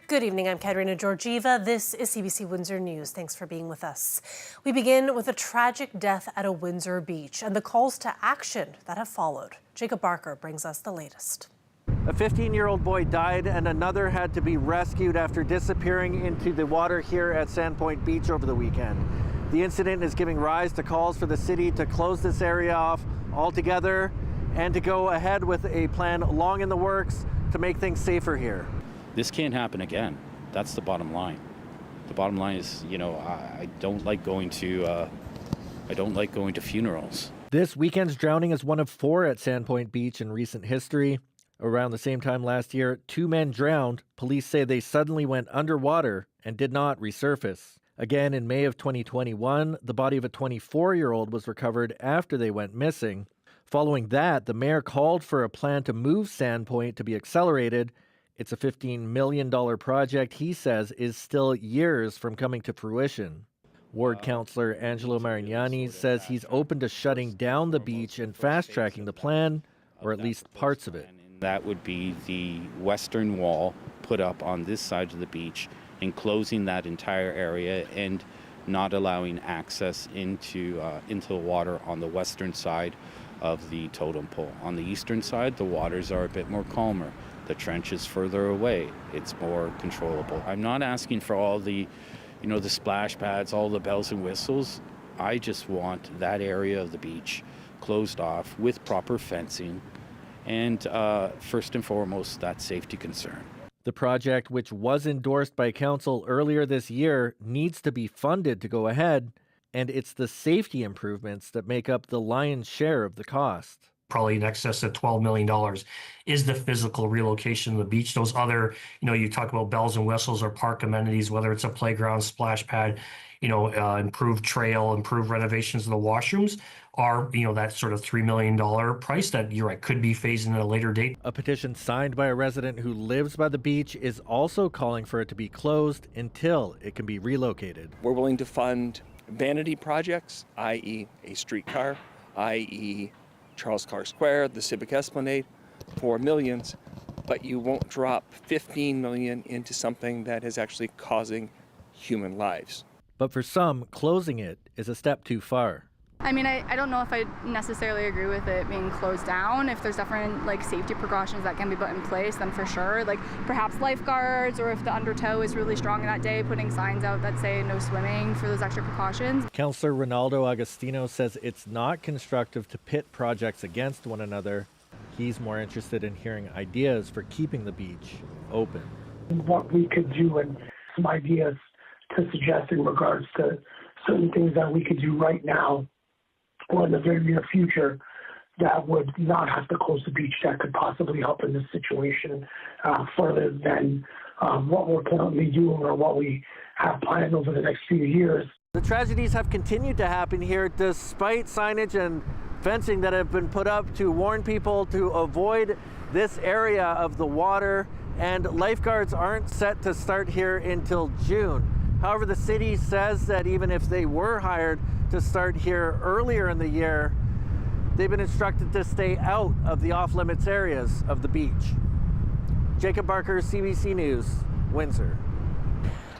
Good evening, I'm Katerina Georgieva. This is CBC Windsor News. Thanks for being with us. We begin with a tragic death at a Windsor beach and the calls to action that have followed. Jacob Barker brings us the latest. A 15-year-old boy died and another had to be rescued after disappearing into the water here at Sandpoint Beach over the weekend. The incident is giving rise to calls for the city to close this area off altogether and to go ahead with a plan long in the works to make things safer here. This can't happen again. That's the bottom line. The bottom line is, I don't like going to funerals. This weekend's drowning is one of 4 at Sandpoint Beach in recent history. Around the same time last year, 2 men drowned. Police say they suddenly went underwater and did not resurface. Again, in May of 2021, the body of a 24-year-old was recovered after they went missing. Following that, the mayor called for a plan to move Sandpoint to be accelerated. It's a $15 million project he says is still years from coming to fruition. Ward Councillor Angelo Marignani says he's open to shutting down the beach and fast-tracking the plan, or at least parts of it. That would be the western wall put up on this side of the beach, enclosing that entire area and not allowing access into the water on the western side of the totem pole. On the eastern side, the waters are a bit more calmer. The trench is further away. It's more controllable. I'm not asking for all the, the splash pads, all the bells and whistles. I just want that area of the beach closed off with proper fencing and first and foremost, that safety concern. The project, which was endorsed by council earlier this year, needs to be funded to go ahead, and it's the safety improvements that make up the lion's share of the cost. Probably in excess of $12 million is the physical relocation of the beach. Those other, you talk about bells and whistles or park amenities, whether it's a playground, splash pad, improved trail, improved renovations of the washrooms are, that sort of $3 million price that you're right, could be phased in at a later date. A petition signed by a resident who lives by the beach is also calling for it to be closed until it can be relocated. We're willing to fund vanity projects, i.e. a streetcar, i.e. Charles Clark Square, the Civic Esplanade, for millions, but you won't drop $15 million into something that is actually causing human lives. But for some, closing it is a step too far. I mean, I don't know if I necessarily agree with it being closed down. If there's different safety precautions that can be put in place, then for sure, perhaps lifeguards, or if the undertow is really strong that day, putting signs out that say no swimming for those extra precautions. Councillor Ronaldo Agostino says it's not constructive to pit projects against one another. He's more interested in hearing ideas for keeping the beach open. What we could do and some ideas to suggest in regards to certain things that we could do right now or in the very near future that would not have to close the beach, that could possibly help in this situation further than what we're currently doing or what we have planned over the next few years. The tragedies have continued to happen here despite signage and fencing that have been put up to warn people to avoid this area of the water, and lifeguards aren't set to start here until June. However, the city says that even if they were hired to start here earlier in the year, they've been instructed to stay out of the off-limits areas of the beach. Jacob Barker, CBC News, Windsor.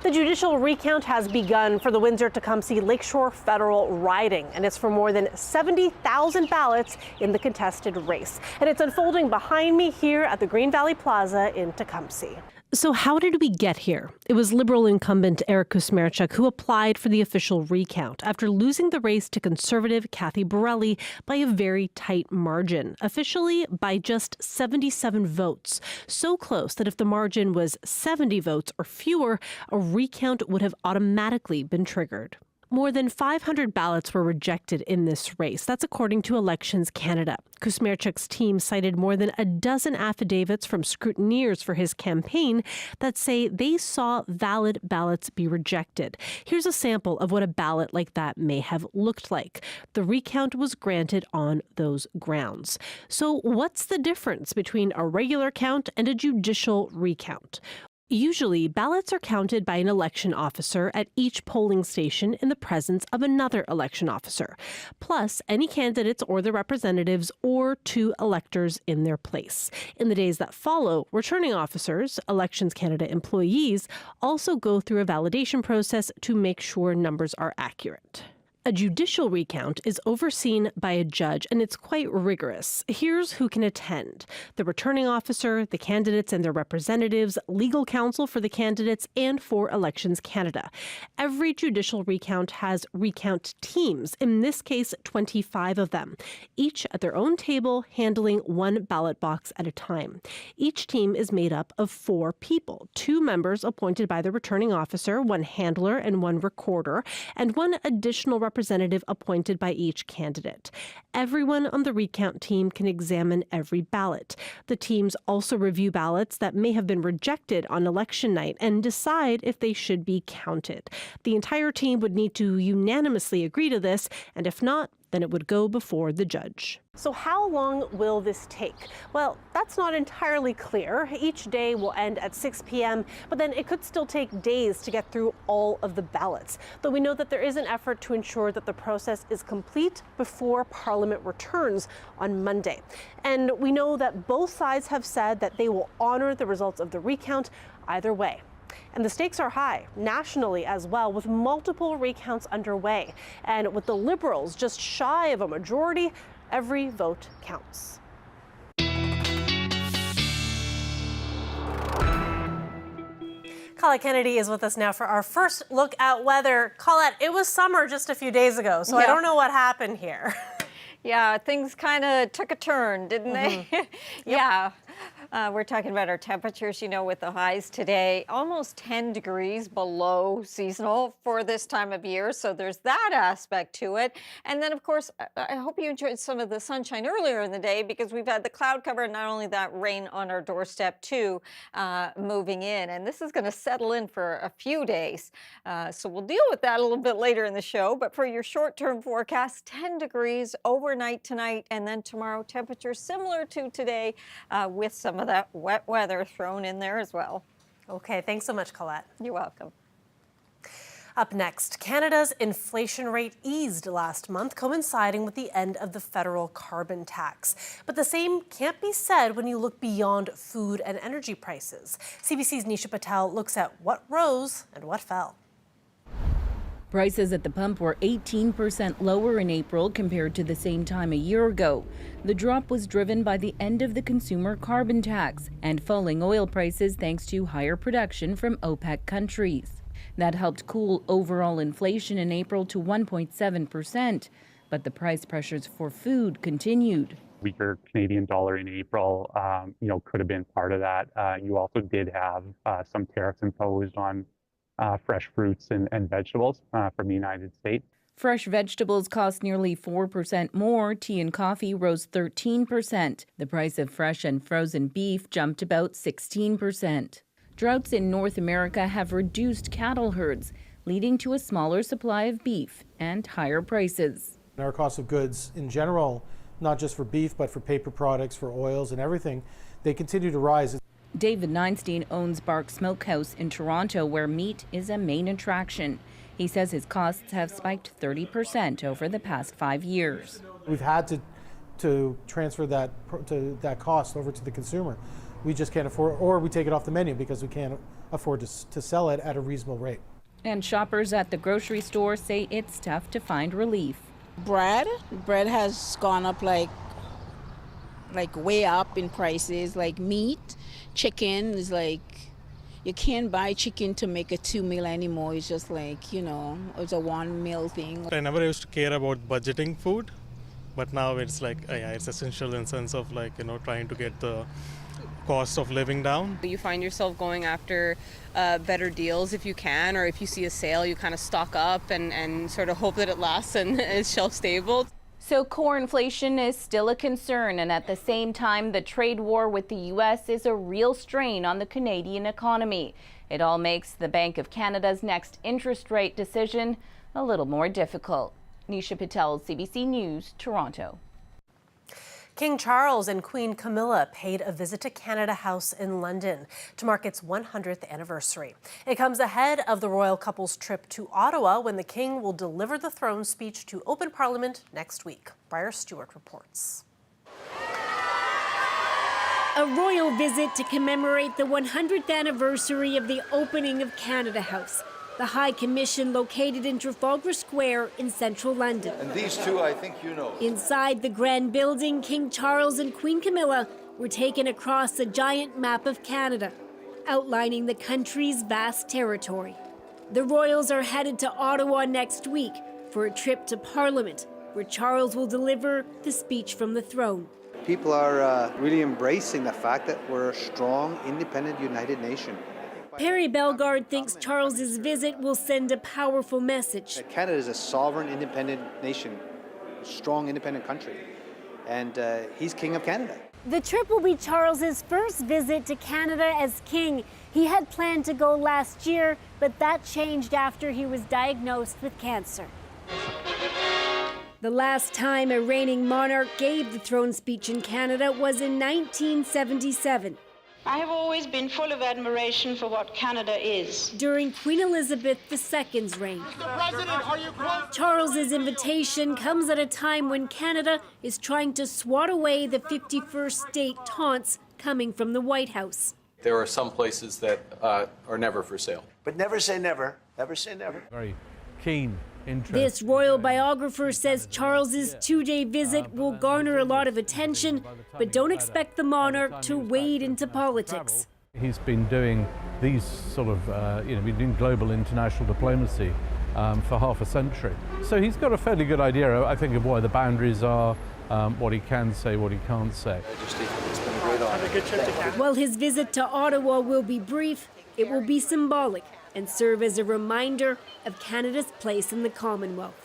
The judicial recount has begun for the Windsor-Tecumseh Lakeshore federal riding, and it's for more than 70,000 ballots in the contested race. And it's unfolding behind me here at the Green Valley Plaza in Tecumseh. So how did we get here? It was Liberal incumbent Eric Kusmerchuk who applied for the official recount after losing the race to Conservative Kathy Borelli by a very tight margin, officially by just 77 votes. So close that if the margin was 70 votes or fewer, a recount would have automatically been triggered. More than 500 ballots were rejected in this race. That's according to Elections Canada. Kusmerchuk's team cited more than a dozen affidavits from scrutineers for his campaign that say they saw valid ballots be rejected. Here's a sample of what a ballot like that may have looked like. The recount was granted on those grounds. So what's the difference between a regular count and a judicial recount? Usually, ballots are counted by an election officer at each polling station in the presence of another election officer, plus any candidates or their representatives or 2 electors in their place. In the days that follow, returning officers, Elections Canada employees, also go through a validation process to make sure numbers are accurate. A judicial recount is overseen by a judge, and it's quite rigorous. Here's who can attend: the returning officer, the candidates and their representatives, legal counsel for the candidates, and for Elections Canada. Every judicial recount has recount teams, in this case 25 of them, each at their own table handling 1 ballot box at a time. Each team is made up of 4 people, 2 members appointed by the returning officer, 1 handler and 1 recorder, and 1 additional representative appointed by each candidate. Everyone on the recount team can examine every ballot. The teams also review ballots that may have been rejected on election night and decide if they should be counted. The entire team would need to unanimously agree to this, and if not, then it would go before the judge. So how long will this take? Well, that's not entirely clear. Each day will end at 6 p.m., but then it could still take days to get through all of the ballots. Though we know that there is an effort to ensure that the process is complete before Parliament returns on Monday. And we know that both sides have said that they will honor the results of the recount either way. And the stakes are high, nationally as well, with multiple recounts underway. And with the Liberals just shy of a majority, every vote counts. Colette Kennedy is with us now for our first look at weather. Colette, it was summer just a few days ago, so I don't know what happened here. Yeah, things kind of took a turn, didn't they? Yeah. We're talking about our temperatures, you know, with the highs today, almost 10 degrees below seasonal for this time of year. So there's that aspect to it. And then, of course, I hope you enjoyed some of the sunshine earlier in the day, because we've had the cloud cover and not only that, rain on our doorstep too, moving in. And this is going to settle in for a few days. So we'll deal with that a little bit later in the show. But for your short-term forecast, 10 degrees overnight tonight, and then tomorrow, temperatures similar to today, with some of that wet weather thrown in there as well. Okay, thanks so much, Colette. You're welcome. Up next, Canada's inflation rate eased last month, coinciding with the end of the federal carbon tax. But the same can't be said when you look beyond food and energy prices. CBC's Nisha Patel looks at what rose and what fell. Prices at the pump were 18% lower in April compared to the same time a year ago. The drop was driven by the end of the consumer carbon tax and falling oil prices thanks to higher production from OPEC countries. That helped cool overall inflation in April to 1.7%, but the price pressures for food continued. Weaker Canadian dollar in April, could have been part of that. You also did have some tariffs imposed on fresh fruits and vegetables from the United States. Fresh vegetables cost nearly 4% more. Tea and coffee rose 13%. The price of fresh and frozen beef jumped about 16%. Droughts in North America have reduced cattle herds, leading to a smaller supply of beef and higher prices. Our cost of goods in general, not just for beef, but for paper products, for oils and everything, they continue to rise. David Neinstein owns Bark Smokehouse in Toronto, where meat is a main attraction. He says his costs have spiked 30% over the past 5 years. We've had to transfer that cost over to the consumer. We just can't afford, or we take it off the menu because we can't afford to sell it at a reasonable rate. And shoppers at the grocery store say it's tough to find relief. Bread has gone up like way up in prices. Like meat, chicken is like, you can't buy chicken to make a 2 meal anymore. It's just like, it's a 1 meal thing. I never used to care about budgeting food, but now it's like, it's essential in the sense of trying to get the cost of living down. You find yourself going after better deals if you can, or if you see a sale, you kind of stock up and sort of hope that it lasts and is shelf stable. So core inflation is still a concern, and at the same time, the trade war with the U.S. is a real strain on the Canadian economy. It all makes the Bank of Canada's next interest rate decision a little more difficult. Nisha Patel, CBC News, Toronto. King Charles and Queen Camilla paid a visit to Canada House in London to mark its 100th anniversary. It comes ahead of the royal couple's trip to Ottawa, when the King will deliver the throne speech to open Parliament next week. Briar Stewart reports. A royal visit to commemorate the 100th anniversary of the opening of Canada House, the High Commission located in Trafalgar Square in central London. And these two, I think you know. Inside the grand building, King Charles and Queen Camilla were taken across a giant map of Canada, outlining the country's vast territory. The royals are headed to Ottawa next week for a trip to Parliament, where Charles will deliver the speech from the throne. People are really embracing the fact that we're a strong, independent, united nation. Perry Bellegarde thinks Charles's visit will send a powerful message. Canada is a sovereign, independent nation, strong, independent country, and he's King of Canada. The trip will be Charles's first visit to Canada as king. He had planned to go last year, but that changed after he was diagnosed with cancer. The last time a reigning monarch gave the throne speech in Canada was in 1977. I have always been full of admiration for what Canada is. During Queen Elizabeth II's reign. Charles's invitation comes at a time when Canada is trying to swat away the 51st state taunts coming from the White House. There are some places that are never for sale. But never say never. Never say never. Very keen interest. This royal biographer says Charles's two-day visit will garner a lot of attention, but don't expect the monarch to wade into politics. He's been doing these sort of, been doing global international diplomacy for half a century. So he's got a fairly good idea, I think, of where the boundaries are, what he can say, what he can't say. While his visit to Ottawa will be brief, it will be symbolic and serve as a reminder of Canada's place in the Commonwealth.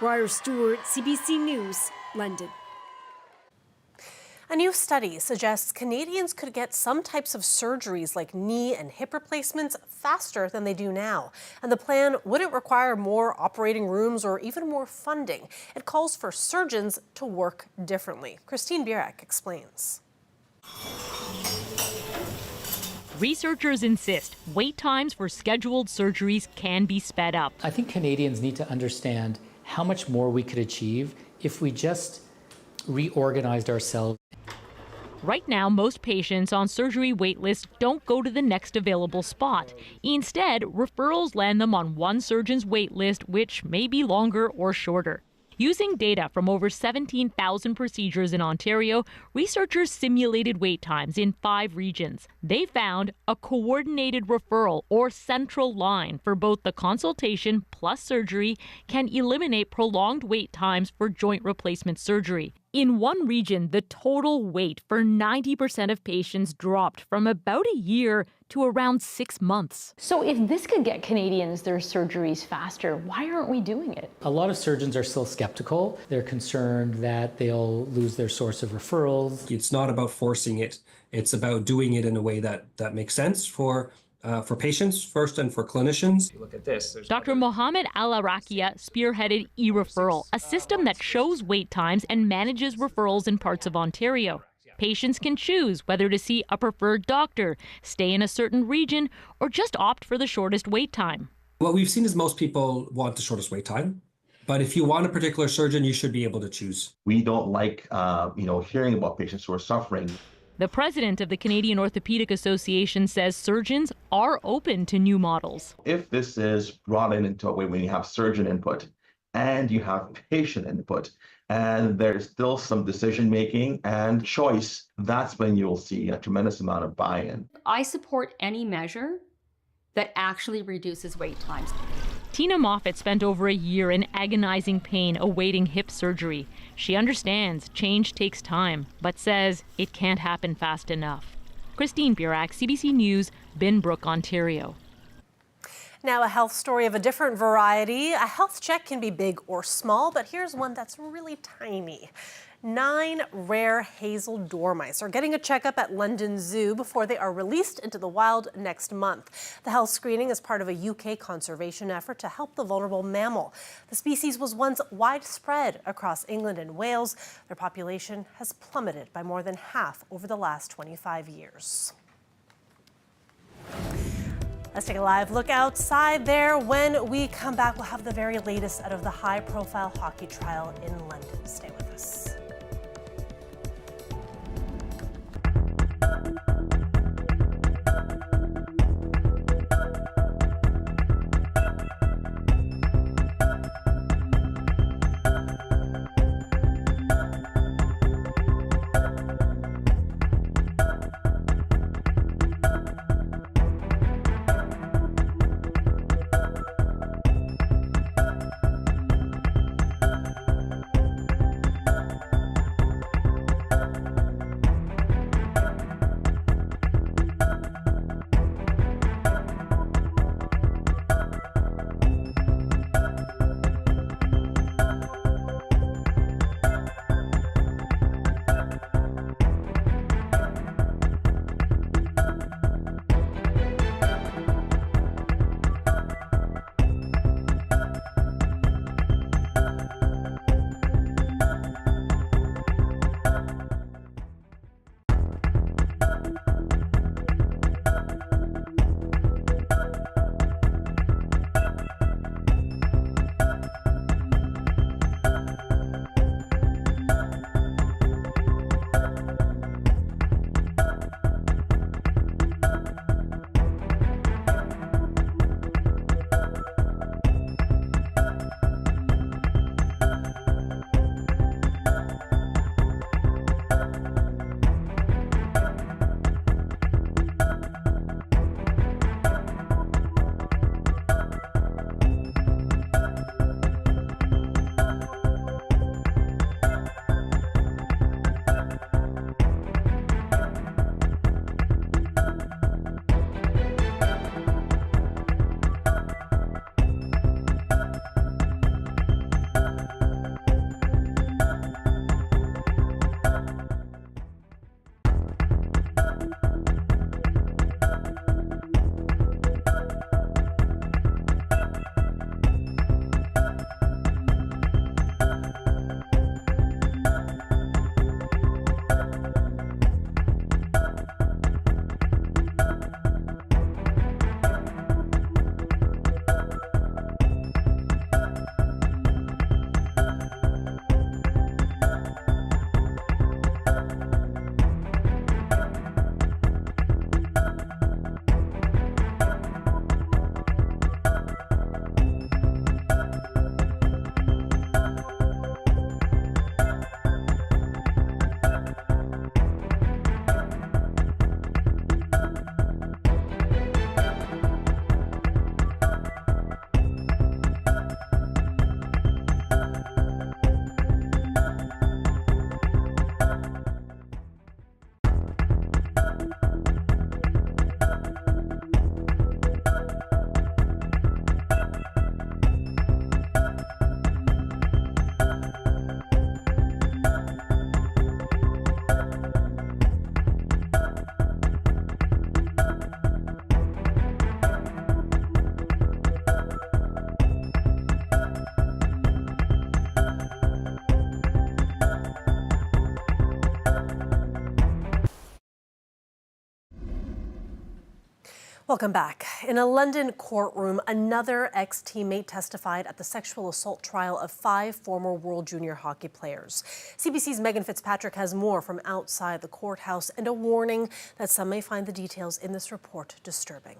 Briar Stewart, CBC News, London. A new study suggests Canadians could get some types of surgeries like knee and hip replacements faster than they do now. And the plan wouldn't require more operating rooms or even more funding. It calls for surgeons to work differently. Christine Burek explains. Researchers insist wait times for scheduled surgeries can be sped up. I think Canadians need to understand how much more we could achieve if we just reorganized ourselves. Right now, most patients on surgery wait lists don't go to the next available spot. Instead, referrals land them on one surgeon's wait list, which may be longer or shorter. Using data from over 17,000 procedures in Ontario, researchers simulated wait times in 5 regions. They found a coordinated referral or central line for both the consultation plus surgery can eliminate prolonged wait times for joint replacement surgery. In one region, the total wait for 90% of patients dropped from about a year to around 6 months. So if this could get Canadians their surgeries faster, why aren't we doing it? A lot of surgeons are still skeptical. They're concerned that they'll lose their source of referrals. It's not about forcing it. It's about doing it in a way that makes sense for patients first and for clinicians. Look at this. Dr. Mohammed Al-Arakia spearheaded e-referral, a system that shows wait times and manages referrals in parts of Ontario. Patients can choose whether to see a preferred doctor, stay in a certain region, or just opt for the shortest wait time. What we've seen is most people want the shortest wait time. But if you want a particular surgeon, you should be able to choose. We don't like, hearing about patients who are suffering. The president of the Canadian Orthopedic Association says surgeons are open to new models. If this is brought into a way when you have surgeon input and you have patient input, and there's still some decision-making and choice, that's when you'll see a tremendous amount of buy-in. I support any measure that actually reduces wait times. Tina Moffat spent over a year in agonizing pain awaiting hip surgery. She understands change takes time, but says it can't happen fast enough. Christine Burek, CBC News, Binbrook, Ontario. Now, a health story of a different variety. A health check can be big or small, but here's one that's really tiny. 9 rare hazel dormice are getting a checkup at London Zoo before they are released into the wild next month. The health screening is part of a UK conservation effort to help the vulnerable mammal. The species was once widespread across England and Wales. Their population has plummeted by more than half over the last 25 years. Let's take a live look outside there. When we come back, we'll have the very latest out of the high-profile hockey trial in London. Stay with us. Welcome back. In a London courtroom, another ex-teammate testified at the sexual assault trial of 5 former World Junior hockey players. CBC's Megan Fitzpatrick has more from outside the courthouse and a warning that some may find the details in this report disturbing.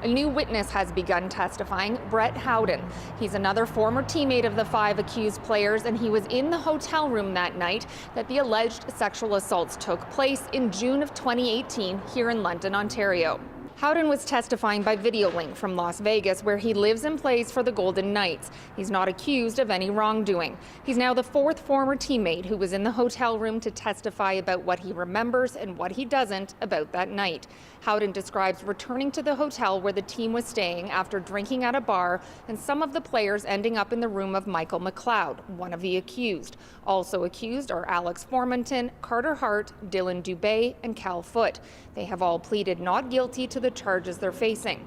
A new witness has begun testifying, Brett Howden. He's another former teammate of the 5 accused players, and he was in the hotel room that night that the alleged sexual assaults took place in June of 2018 here in London, Ontario. Howden was testifying by video link from Las Vegas, where he lives and plays for the Golden Knights. He's not accused of any wrongdoing. He's now the fourth former teammate who was in the hotel room to testify about what he remembers and what he doesn't about that night. Howden describes returning to the hotel where the team was staying after drinking at a bar, and some of the players ending up in the room of Michael McLeod, one of the accused. Also accused are Alex Formanton, Carter Hart, Dylan Dubé, and Cal Foote. They have all pleaded not guilty to the charges they're facing.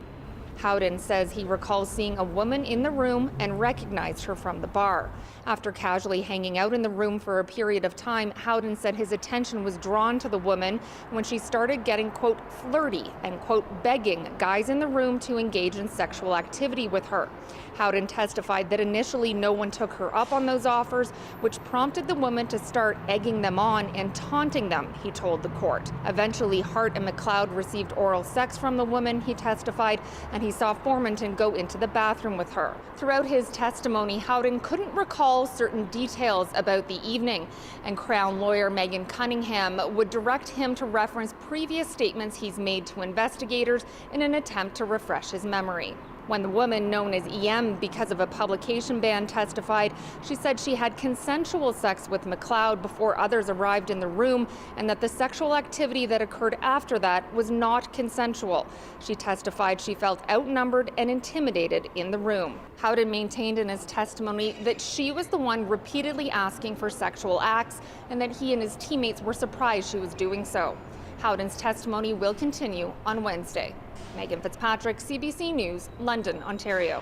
Howden says he recalls seeing a woman in the room and recognized her from the bar. After casually hanging out in the room for a period of time, Howden said his attention was drawn to the woman when she started getting, quote, flirty and, quote, begging guys in the room to engage in sexual activity with her. Howden testified that initially no one took her up on those offers, which prompted the woman to start egging them on and taunting them, he told the court. Eventually, Hart and McLeod received oral sex from the woman, he testified, and he saw Formanton go into the bathroom with her. Throughout his testimony, Howden couldn't recall certain details about the evening, and Crown lawyer Megan Cunningham would direct him to reference previous statements he's made to investigators in an attempt to refresh his memory. When the woman, known as EM because of a publication ban, testified, she said she had consensual sex with McLeod before others arrived in the room, and that the sexual activity that occurred after that was not consensual. She testified she felt outnumbered and intimidated in the room. Howden maintained in his testimony that she was the one repeatedly asking for sexual acts, and that he and his teammates were surprised she was doing so. Howden's testimony will continue on Wednesday. Megan Fitzpatrick, CBC News, London, Ontario.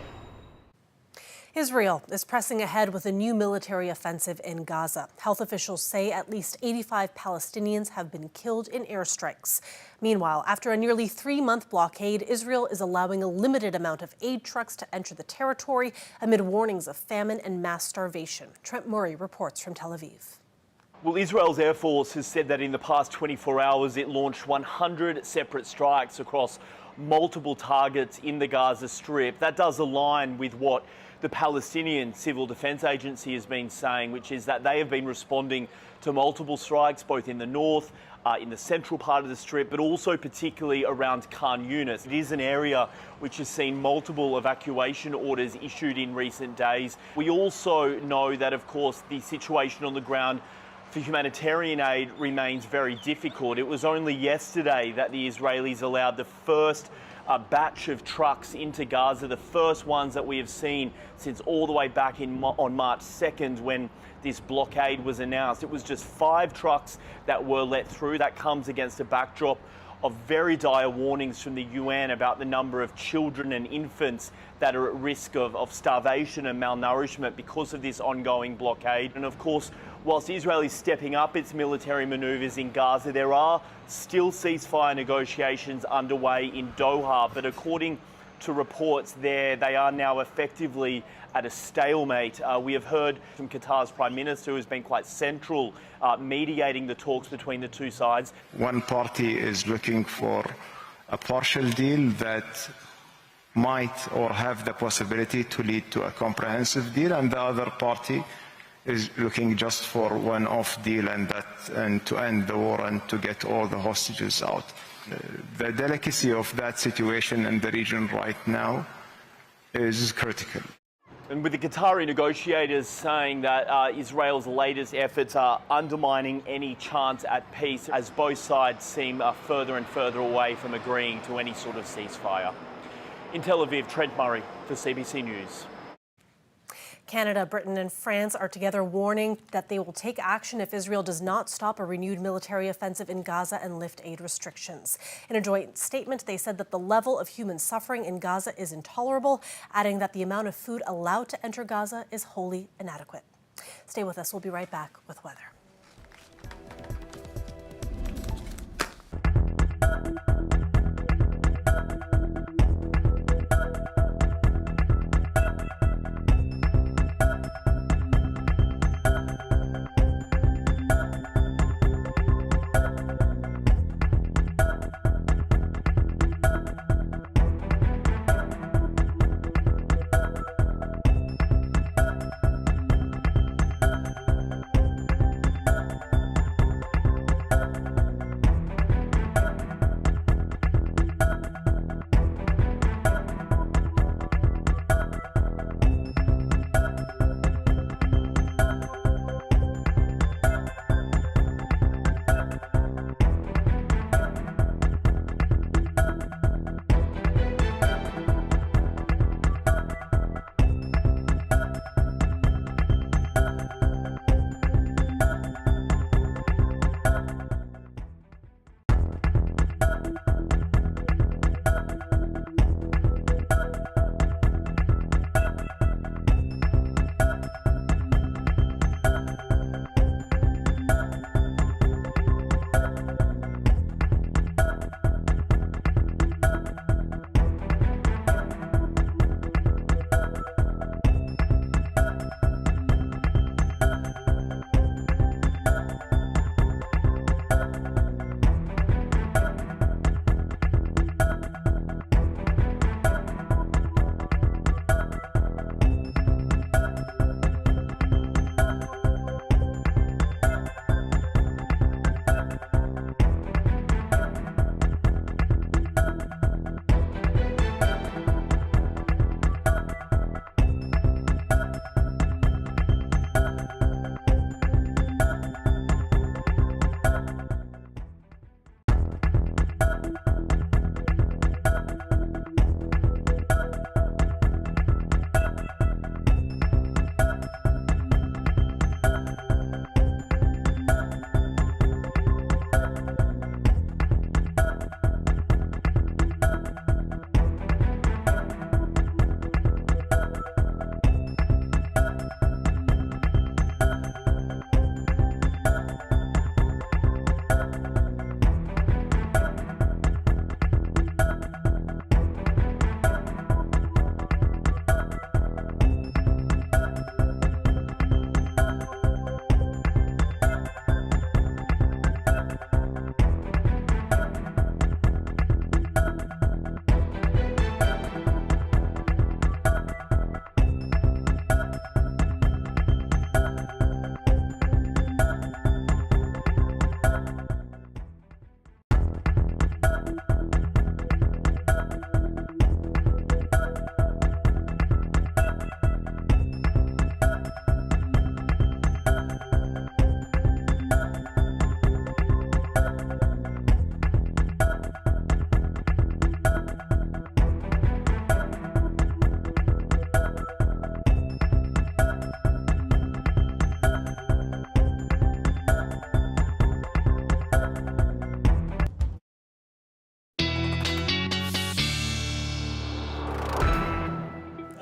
Israel is pressing ahead with a new military offensive in Gaza. Health officials say at least 85 Palestinians have been killed in airstrikes. Meanwhile, after a nearly 3-month blockade, Israel is allowing a limited amount of aid trucks to enter the territory amid warnings of famine and mass starvation. Trent Murray reports from Tel Aviv. Well, Israel's Air Force has said that in the past 24 hours it launched 100 separate strikes across multiple targets in the Gaza Strip. That does align with what the Palestinian Civil Defense Agency has been saying, which is that they have been responding to multiple strikes both in the north, in the central part of the Strip, but also particularly around Khan Yunis. It is an area which has seen multiple evacuation orders issued in recent days. We also know that, of course, the situation on the ground for humanitarian aid remains very difficult. It was only yesterday that the Israelis allowed the first batch of trucks into Gaza, the first ones that we have seen since all the way back on March 2nd when this blockade was announced. It was just 5 trucks that were let through. That comes against a backdrop of very dire warnings from the UN about the number of children and infants that are at risk of starvation and malnourishment because of this ongoing blockade. And of course, whilst Israel is stepping up its military maneuvers in Gaza, there are still ceasefire negotiations underway in Doha, but according to reports there, they are now effectively at a stalemate. We have heard from Qatar's Prime Minister, who has been quite central mediating the talks between the two sides. One party is looking for a partial deal that might or have the possibility to lead to a comprehensive deal, and the other party is looking just for one-off deal and to end the war and to get all the hostages out. The delicacy of that situation in the region right now is critical. And with the Qatari negotiators saying that Israel's latest efforts are undermining any chance at peace as both sides seem further and further away from agreeing to any sort of ceasefire. In Tel Aviv, Trent Murray for CBC News. Canada, Britain and France are together warning that they will take action if Israel does not stop a renewed military offensive in Gaza and lift aid restrictions. In a joint statement, they said that the level of human suffering in Gaza is intolerable, adding that the amount of food allowed to enter Gaza is wholly inadequate. Stay with us. We'll be right back with weather.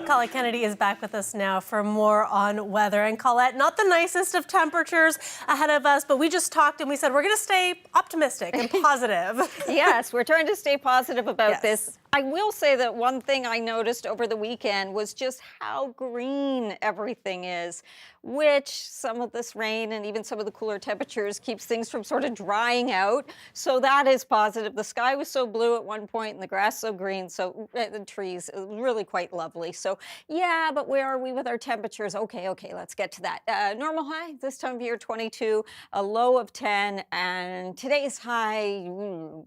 Colette Kennedy is back with us now for more on weather. And Colette, not the nicest of temperatures ahead of us, but we just talked and we said we're going to stay optimistic and positive. Yes, we're trying to stay positive about this. I will say that one thing I noticed over the weekend was just how green everything is, which some of this rain and even some of the cooler temperatures keeps things from sort of drying out. So that is positive. The sky was so blue at one point and the grass so green, so the trees, really quite lovely. So yeah, but where are we with our temperatures? Okay, let's get to that. Normal high this time of year, 22, a low of 10, and today's high,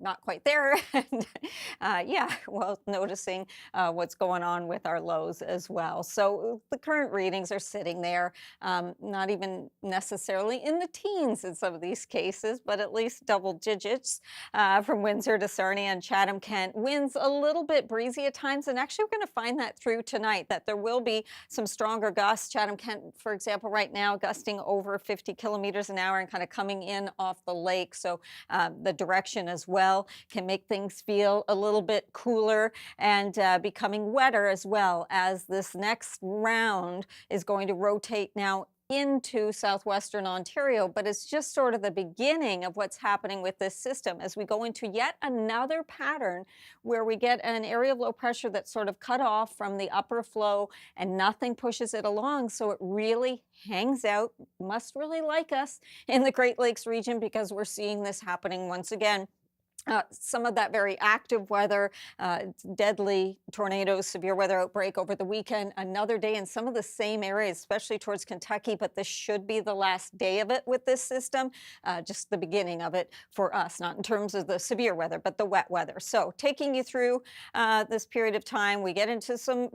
not quite there. And, yeah, well, noticing what's going on with our lows as well. So the current readings are sitting there, not even necessarily in the teens in some of these cases, but at least double digits from Windsor to Sarnia and Chatham-Kent. Winds a little bit breezy at times, and actually we're going to find that through tonight, that there will be some stronger gusts. Chatham-Kent, for example, right now gusting over 50 kilometers an hour and kind of coming in off the lake. So the direction as well can make things feel a little bit cooler and becoming wetter as well, as this next round is going to rotate now into southwestern Ontario, but it's just sort of the beginning of what's happening with this system as we go into yet another pattern where we get an area of low pressure that's sort of cut off from the upper flow and nothing pushes it along. So it really hangs out, must really like us in the Great Lakes region, because we're seeing this happening once again. Some of that very active weather, deadly tornadoes, severe weather outbreak over the weekend, another day in some of the same areas, especially towards Kentucky, but this should be the last day of it with this system, just the beginning of it for us, not in terms of the severe weather, but the wet weather. So taking you through this period of time, we get into some,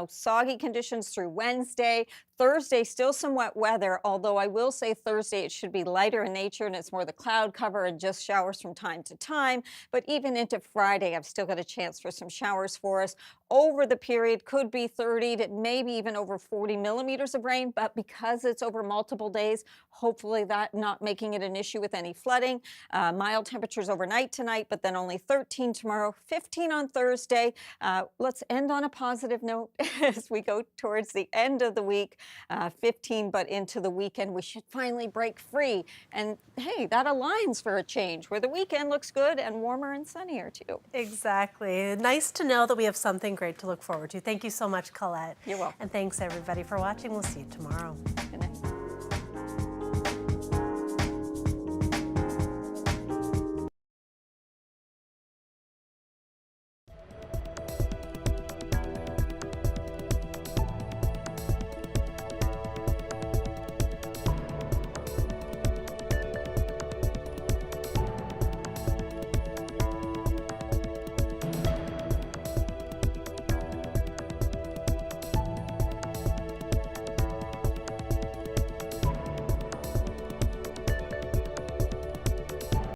soggy conditions through Wednesday. Thursday, still some wet weather, although I will say Thursday it should be lighter in nature and it's more the cloud cover and just showers from time to time. But even into Friday, I've still got a chance for some showers for us. Over the period, could be 30 to maybe even over 40 millimeters of rain, but because it's over multiple days, hopefully that not making it an issue with any flooding. Mild temperatures overnight tonight, but then only 13 tomorrow, 15 on Thursday. Let's end on a positive note as we go towards the end of the week. 15, but into the weekend, we should finally break free. And hey, that aligns for a change, where the weekend looks good and warmer and sunnier too. Exactly. Nice to know that we have something great to look forward to. Thank you so much, Colette. You're welcome. And thanks everybody for watching. We'll see you tomorrow. Good night.